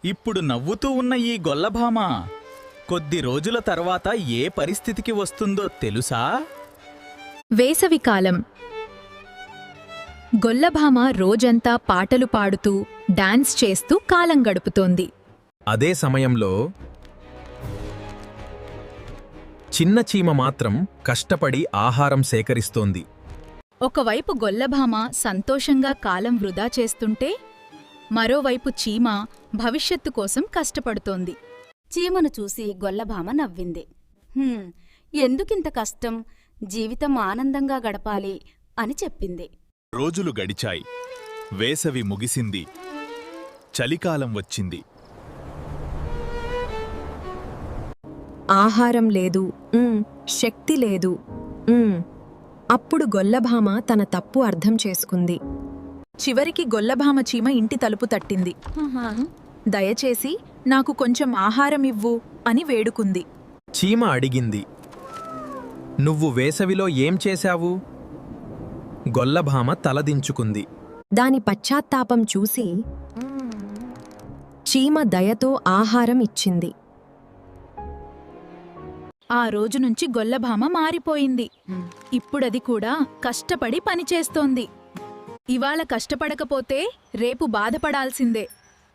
ఇప్పుడు నవ్వుతూ ఉన్న ఈ గొల్లభామ కొద్ది రోజుల తర్వాత ఏ పరిస్థితికి వస్తుందో తెలుసా? వేసవికాలం. గొల్లభామ రోజంతా పాటలు పాడుతూ డాన్స్ చేస్తూ కాలం గడుపుతోంది. అదే సమయంలో చిన్న చీమ మాత్రం కష్టపడి ఆహారం సేకరిస్తోంది. ఒకవైపు గొల్లభామ సంతోషంగా కాలం వృధా చేస్తుంటే మరోవైపు చీమ భవిష్యత్తు కోసం కష్టపడుతోంది. చీమను చూసి గొల్లభామ నవ్వింది. ఎందుకింత కష్టం, జీవితం ఆనందంగా గడపాలి అని చెప్పింది. రోజులు గడిచాయి. వేసవి ముగిసింది. చలికాలం వచ్చింది. ఆహారం లేదు, శక్తి లేదు. అప్పుడు గొల్లభామ తన తప్పు అర్థం చేసుకుంది. చివరికి గొల్లభామ చీమ ఇంటి తలుపు తట్టింది. దయచేసి నాకు కొంచెం ఆహారమివ్వు అని వేడుకుంది. చీమ అడిగింది, నువ్వు వేసవిలో ఏం చేశావు? గొల్లభామ తలదించుకుంది. దాని పశ్చాత్తాపం చూసి చీమ దయతో ఆహారం ఇచ్చింది. ఆ రోజునుంచి గొల్లభామ మారిపోయింది. ఇప్పుడది కూడా కష్టపడి పనిచేస్తోంది. ఇవాళ కష్టపడకపోతే రేపు బాధపడాల్సిందే.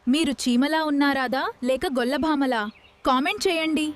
మీరు చీమలా ఉన్నారాదా లేక గొల్లభామలా? కామెంట్ చేయండి.